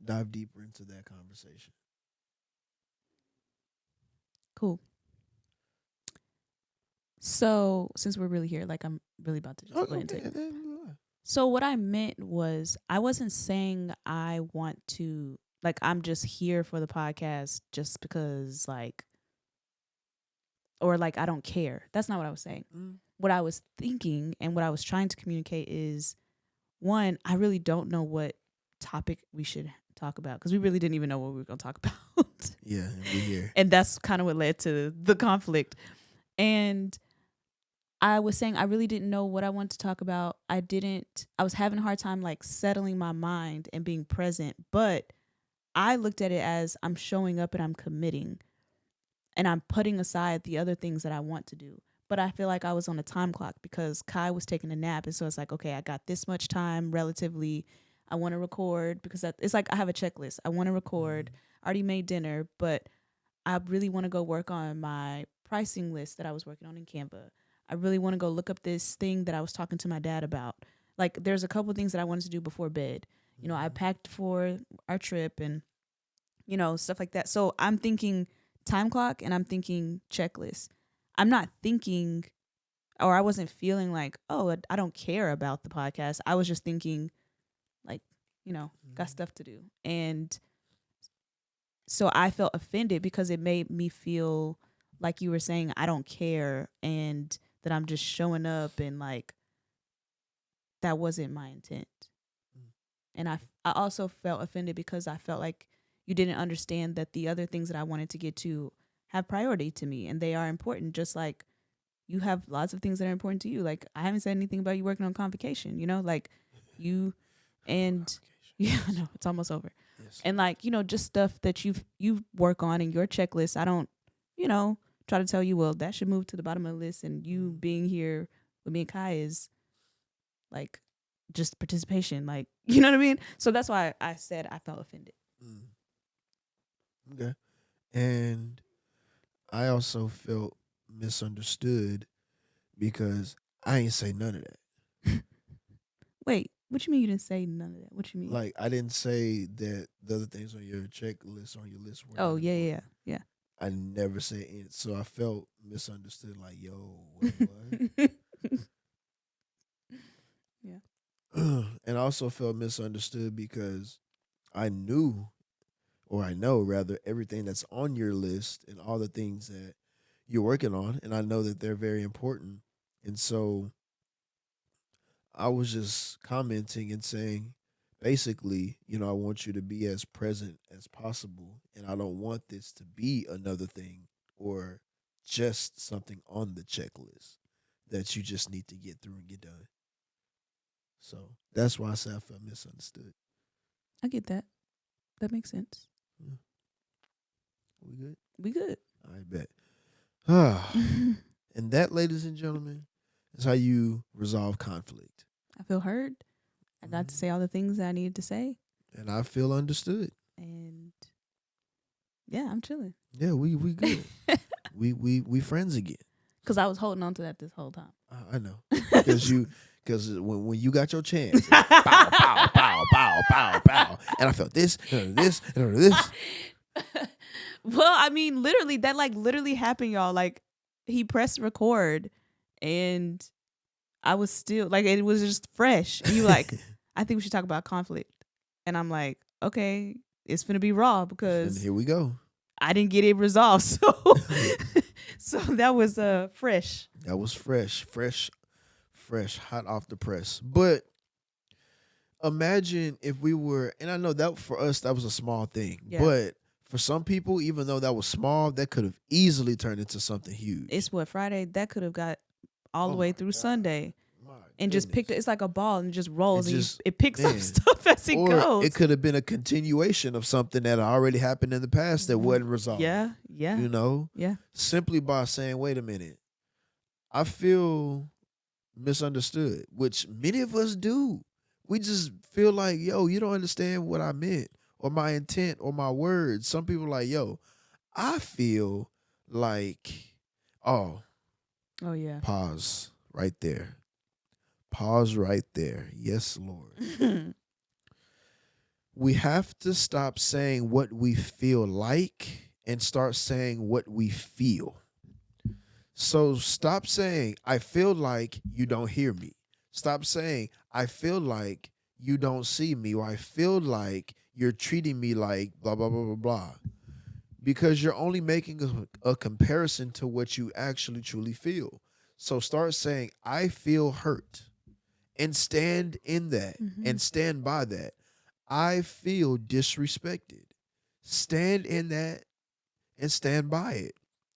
dive deeper into that conversation. Cool. So since we're really here, like I'm really about to just go into it. So what I meant was, I wasn't saying I want to, like, I'm just here for the podcast just because, like, or like I don't care. That's not what I was saying. What I was thinking and what I was trying to communicate is, one, I really don't know what topic we should talk about, because we really didn't even know what we were going to talk about. Yeah, and we here. And that's kind of what led to the conflict. And I was saying I really didn't know what I wanted to talk about. I was having a hard time like settling my mind and being present, but I looked at it as I'm showing up and I'm committing, and I'm putting aside the other things that I want to do. But I feel like I was on a time clock because Kai was taking a nap. And so it's like, okay, I got this much time relatively. I want to record because it's like I have a checklist. I want to record. I already made dinner, but I really want to go work on my pricing list that I was working on in Canva. I really want to go look up this thing that I was talking to my dad about. Like, there's a couple of things that I wanted to do before bed. You know, I packed for our trip and, stuff like that. So I'm thinking time clock and I'm thinking checklist. I'm not thinking, or I wasn't feeling like, oh, I don't care about the podcast. I was just thinking like, got stuff to do. And so I felt offended because it made me feel like you were saying I don't care and that I'm just showing up, and like that wasn't my intent. And I also felt offended because I felt like you didn't understand that the other things that I wanted to get to have priority to me, and they are important, just like you have lots of things that are important to you. Like, I haven't said anything about you working on convocation, like you, and yeah, no, it's almost over. Yes. And like, just stuff that you work on in your checklist. I don't, try to tell you, well, that should move to the bottom of the list, and you being here with me and Kai is like just participation, like, you know what I mean? So that's why I said I felt offended. Okay. And I also felt misunderstood because I ain't say none of that. Wait, what you mean you didn't say none of that? What you mean? Like, I didn't say that the other things on your checklist on your list were. Oh, yeah. I never said it, so I felt misunderstood. Like, yo, what? Yeah. And I also felt misunderstood because I knew, or I know rather, everything that's on your list and all the things that you're working on, and I know that they're very important. And so I was just commenting and saying, basically, I want you to be as present as possible, and I don't want this to be another thing or just something on the checklist that you just need to get through and get done. So that's why I said I felt misunderstood. I get that. That makes sense. We good? We good. I bet. Ah, and that, ladies and gentlemen, is how you resolve conflict. I feel heard. I got to say all the things that I needed to say. And I feel understood. And yeah, I'm chilling. Yeah, we good. we friends again. Because I was holding on to that this whole time. I know. Because when you got your chance, pow, pow, pow, pow, pow, pow. And I felt this, and this, and this. Well, I mean, literally, that literally happened, y'all. Like, he pressed record and I was still it was just fresh. And you like, I think we should talk about conflict. And I'm like, okay, it's gonna be raw because And here we go. I didn't get it resolved. So so that was fresh. That was fresh, hot off the press. But imagine if we were, and I know that for us that was a small thing, Yeah. but for some people, even though that was small, that could have easily turned into something huge. It's what, Friday? That could have got all the Oh way my through God. Sunday. My And just picked goodness. it's like a ball and it just rolls It and just- it picks up man. stuff as it Or goes. it could have been a continuation of something that already happened in the past that wasn't resolved. Yeah. You know? Yeah. Simply by saying, wait a minute, I feel misunderstood, which many of us do. We just feel like, yo, you don't understand what I meant or my intent or my words. Some people are like, yo, I feel like, oh, Oh yeah. pause right there. Pause right there. Yes, Lord. We have to stop saying what we feel like and start saying what we feel. So stop saying, I feel like you don't hear me. Stop saying, I feel like you don't see me, or I feel like you're treating me like blah, blah, blah, blah, blah. Because you're only making a comparison to what you actually truly feel. So start saying, I feel hurt, and stand in that and stand by that. I feel disrespected. Stand in that and stand by it.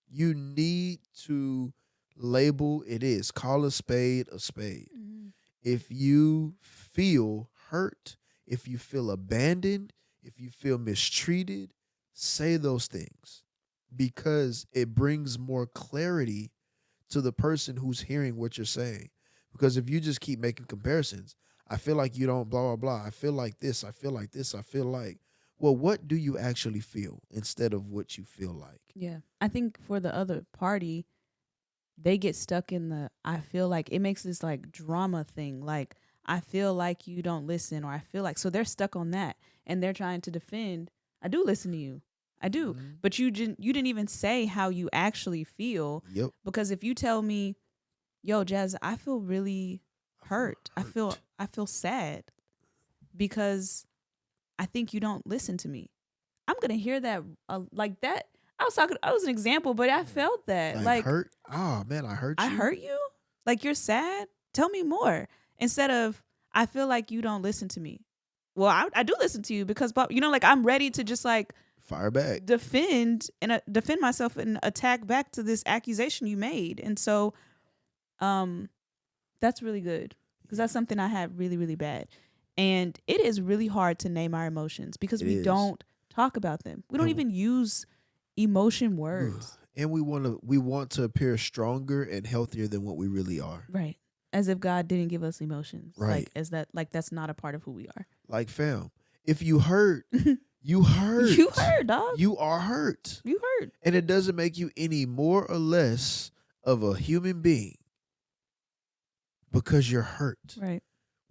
You need to label it is. Call a spade a spade. If you feel hurt, if you feel abandoned, if you feel mistreated, say those things because it brings more clarity to the person who's hearing what you're saying. Because if you just keep making comparisons, I feel like you don't blah, blah, blah. I feel like this. I feel like this. I feel like, well, what do you actually feel instead of what you feel like? Yeah. I think for the other party, they get stuck in the, I feel like it makes this like drama thing. Like, I feel like you don't listen, or I feel like, so they're stuck on that and they're trying to defend. I do listen to you. I do. Mhm. But you didn't even say how you actually feel. Yep. Because if you tell me, yo, Jazz, I feel really hurt. I feel sad because I think you don't listen to me. I'm going to hear that like that. I was an example, but I felt that. Like hurt. Oh man, I hurt you. I hurt you? Like you're sad? Tell me more. Instead of, I feel like you don't listen to me. Well, I do listen to you because, like I'm ready to just like Fire back. defend myself and attack back to this accusation you made. And so, that's really good because that's something I have really, really bad. And it is really hard to name our emotions because It we is. don't talk about them. We don't And- even use emotion words. And we want to appear stronger and healthier than what we really are. Right. As if God didn't give us emotions. Right. That's not a part of who we are. Like fam, if you hurt, you hurt. You hurt, dog. You are hurt. You hurt. And it doesn't make you any more or less of a human being because you're hurt. Right.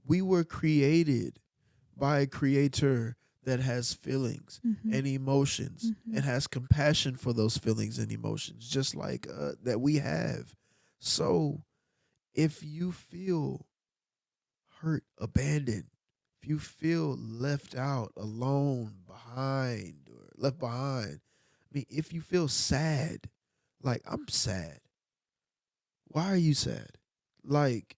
We were created by a creator that has feelings and emotions and has compassion for those feelings and emotions, just like that we have. So if you feel hurt, abandoned, if you feel left out, alone, behind, or left behind, I mean, if you feel sad, like I'm sad, why are you sad? Like,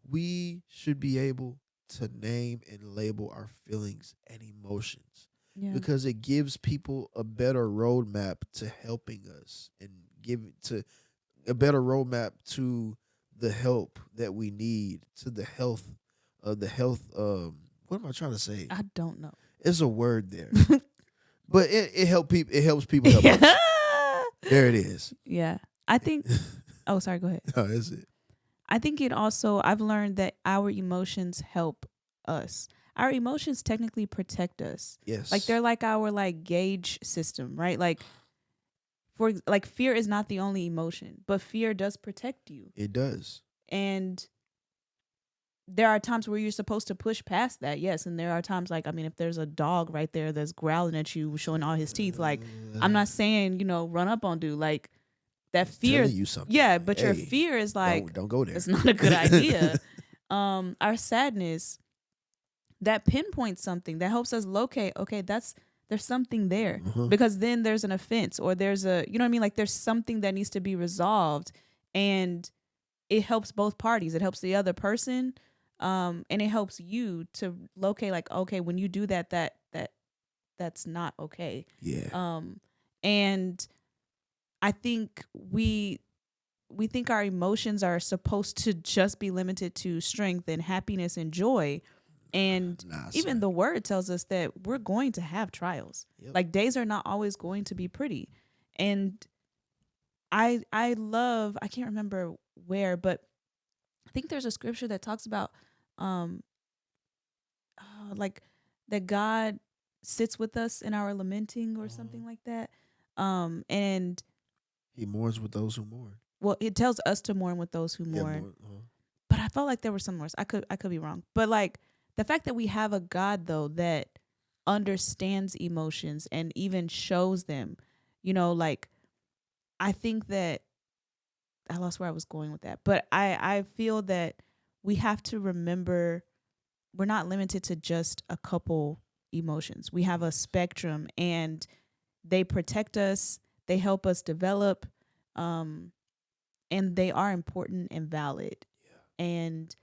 we should be able to name and label our feelings and emotions Yeah. because it gives people a better roadmap to helping us and give it to a better roadmap to the help that we need to the health what am I trying to say? I don't know. It's a word there. But it helps people help us. There it is. Yeah. I think oh, sorry, go ahead. No, that's it. I think it also, I've learned that our emotions help us. Our emotions technically protect us. Yes. Like they're like our like gauge system, right? Like like fear is not the only emotion, but fear does protect you. It does. And there are times where you're supposed to push past that, yes. And there are times like, I mean, if there's a dog right there that's growling at you, showing all his teeth, like I'm not saying, run up on dude. Like that fear, telling you something. yeah, but your Hey, fear is like, don't go there. it's not a good idea. Our sadness, that pinpoints something that helps us locate, okay, there's something there. Mhm. Because then there's an offense or there's a, you know what I mean? Like there's something that needs to be resolved, and it helps both parties. It helps the other person, and it helps you to locate like, okay, when you do that's not okay. Yeah. And I think we think our emotions are supposed to just be limited to strength and happiness and joy. And Nah, even son. the word tells us that we're going to have trials. Yep. Like days are not always going to be pretty. And I love, I can't remember where, but I think there's a scripture that talks about like that God sits with us in our lamenting or something like that. And He mourns with those who mourn. well, it tells us to mourn with those who Yeah, mourn. But I felt like there were some words. I could be wrong. But like the fact that we have a God though that understands emotions and even shows them, like I think that I lost where I was going with that. But I feel that we have to remember we're not limited to just a couple emotions. We have a spectrum, and they protect us, they help us develop, and they are important and valid. Yeah. And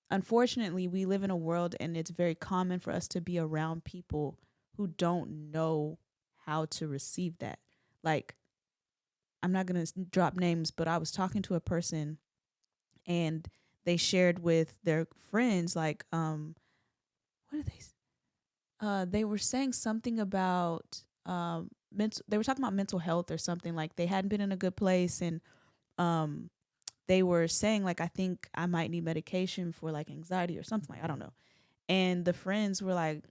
unfortunately, we live in a world, and it's very common for us to be around people who don't know how to receive that. Like, I'm not going to drop names, but I was talking to a person, and they shared with their friends, like, what did they were saying something about they were talking about mental health or something, like they hadn't been in a good place, and they were saying like, I think I might need medication for like anxiety or something, like I don't know. And the friends were like,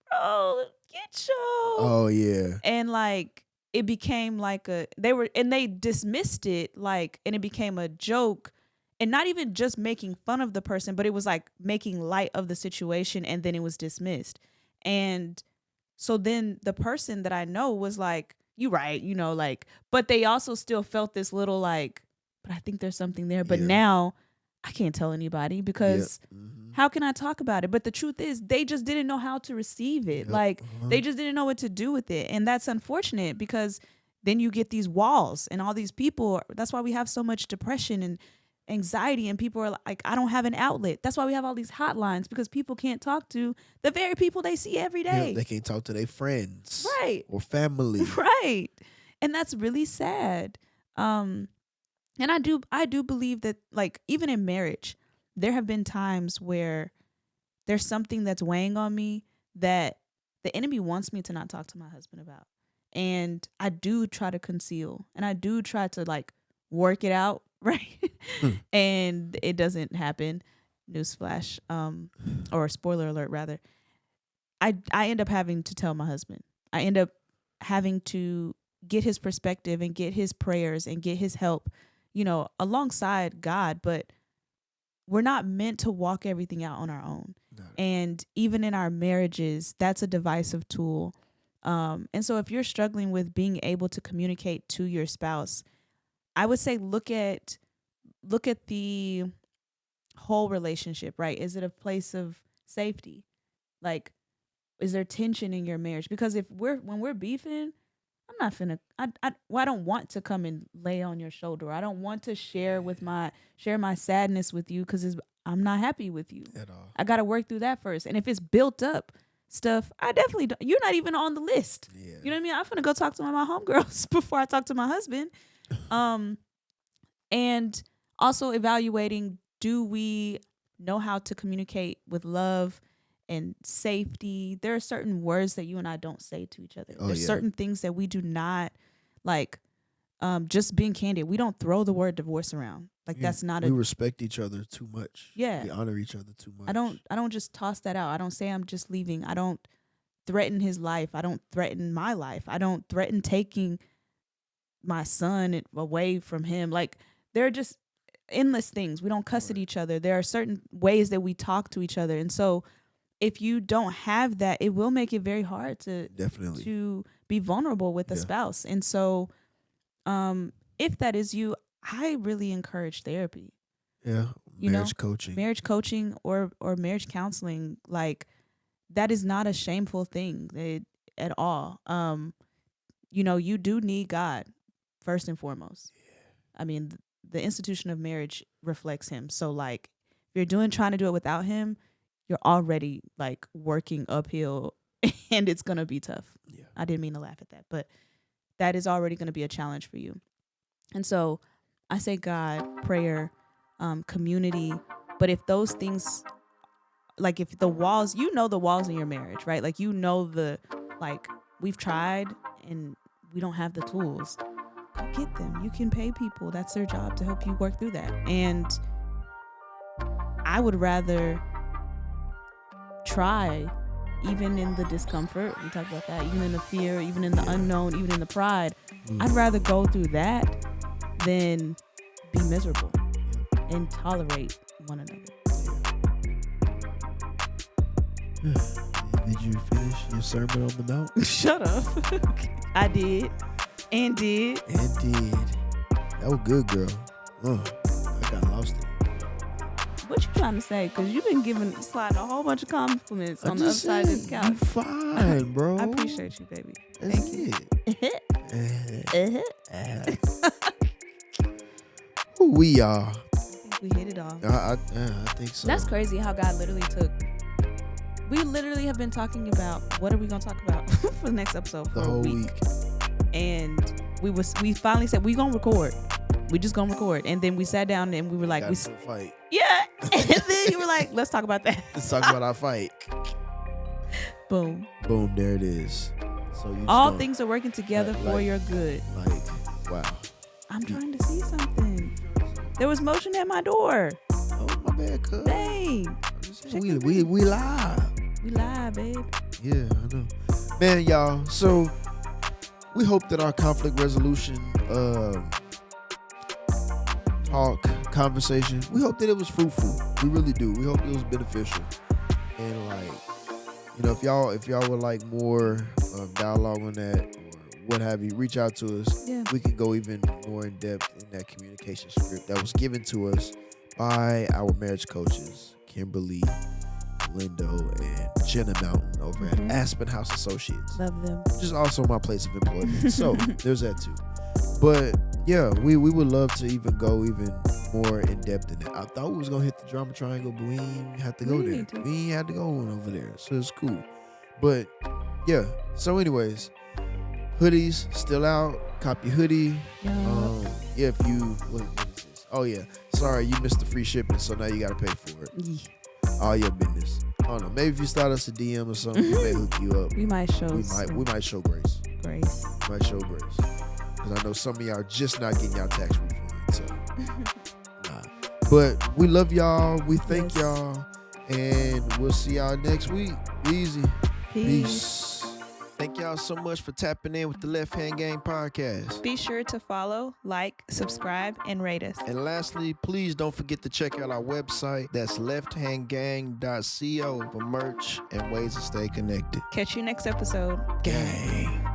bro, get your Oh yeah. and like it became like they dismissed it, like, and it became a joke, and not even just making fun of the person, but it was like making light of the situation, and then it was dismissed. And so then the person that I know was like, you right, like, but they also still felt this little like, but I think there's something there. But Yeah. now I can't tell anybody because Yep. Mhm. how can I talk about it? But the truth is they just didn't know how to receive it. Yep. Like Uh-huh. they just didn't know what to do with it. And that's unfortunate because then you get these walls and all these people. That's why we have so much depression and anxiety, and people are like, I don't have an outlet. That's why we have all these hotlines, because people can't talk to the very people they see every Yeah, day. they can't talk to their friends. Right. Or family. Right. And that's really sad. And I do believe that, like, even in marriage, there have been times where there's something that's weighing on me that the enemy wants me to not talk to my husband about. And I do try to conceal, and I do try to like work it out, right? And it doesn't happen. Newsflash, or spoiler alert rather. I end up having to tell my husband. I end up having to get his perspective and get his prayers and get his help, alongside God. But we're not meant to walk everything out on our own. No. And even in our marriages, that's a divisive tool. And so if you're struggling with being able to communicate to your spouse, I would say look at the whole relationship, right? Is it a place of safety? Like, is there tension in your marriage? Because when we're beefing, I'm not finna. I don't want to come and lay on your shoulder. I don't want to share my sadness with you because I'm not happy with you at all. I got to work through that first. And if it's built up stuff, I definitely don't. You're not even on the list. Yeah. You know what I mean? I'm finna go talk to my homegirls before I talk to my husband. And also evaluating, do we know how to communicate with love and safety? There are certain words that you and I don't say to each other. There's certain things that we do not like. Just being candid, we don't throw the word divorce around. Like that's not we respect each other too much. Yeah. We honor each other too much. I don't just toss that out. I don't say I'm just leaving. I don't threaten his life. I don't threaten my life. I don't threaten taking my son away from him. Like there are just endless things. We don't cuss at each other. There are certain ways that we talk to each other. And so if you don't have that, it will make it very hard to be vulnerable with a spouse. And so if that is you, I really encourage therapy. Yeah. Marriage coaching or marriage counseling. Like that is not a shameful thing at all. You do need God first and foremost. Yeah. I mean, the institution of marriage reflects him. So like if you're trying to do it without him, you're already like working uphill and it's going to be tough. Yeah. I didn't mean to laugh at that, but that is already going to be a challenge for you. And so I say God, prayer, community. But if those things, like if the walls, the walls in your marriage, right? Like, we've tried and we don't have the tools. Go get them. You can pay people. That's their job to help you work through that. And I would rather try, even in the discomfort, we talked about that, even in the fear, even in the unknown, even in the pride. I'd rather go through that than be miserable and tolerate one another. Did you finish your Sermon on the Mount? Shut up. I did. And did. That was good, girl. I got lost it. What you trying to say? Because you've been sliding a whole bunch of compliments on the other side of this couch. You fine, bro. I appreciate you, baby. That's Thank it. Who we are. I think we hit it all. I think so. That's crazy how God we literally have been talking about what are we going to talk about for the next episode for the whole a week. And we finally said we going to record. We just going to record. And then we sat down and we were like, fight. Yeah. And then you were like, let's talk about that. Let's talk about our fight. Boom. Boom, there it is. So all things are working together for your good. Like, wow. I'm trying to see something. There was motion at my door. Oh, my bad, cuz. Dang. We live. We live, babe. Yeah, I know. Man, y'all, so we hope that our conflict resolution conversation, we hope that it was fruitful. We really do. We hope it was beneficial. And like, if y'all would like more dialogue on that or what have you, reach out to us. Yeah. We can go even more in depth in that communication script that was given to us by our marriage coaches, Kimberly, Lindo, and Jenna Mountain over at Aspen House Associates. Love them. Which is also my place of employment. So there's that too. But yeah, we would love to even go even more in depth in it. I thought we was gonna hit the drama triangle, but we ain't have to go there. We ain't had to go on over there. So it's cool. But yeah. So anyways, hoodies still out. Cop your hoodie. If you what is this? Oh yeah. Sorry, you missed the free shipping, so now you gotta pay for it. Yeah. All your business. I don't know. Maybe if you start us a DM or something, we may hook you up. We might show. We might show grace. We might show grace. Because I know some of y'all just not getting y'all tax refund. So, nah. But we love y'all. We thank y'all. And we'll see y'all next week. Easy. Peace. Thank y'all so much for tapping in with the Left Hand Gang podcast. Be sure to follow, like, subscribe, and rate us. And lastly, please don't forget to check out our website. That's lefthandgang.co for merch and ways to stay connected. Catch you next episode. Gang.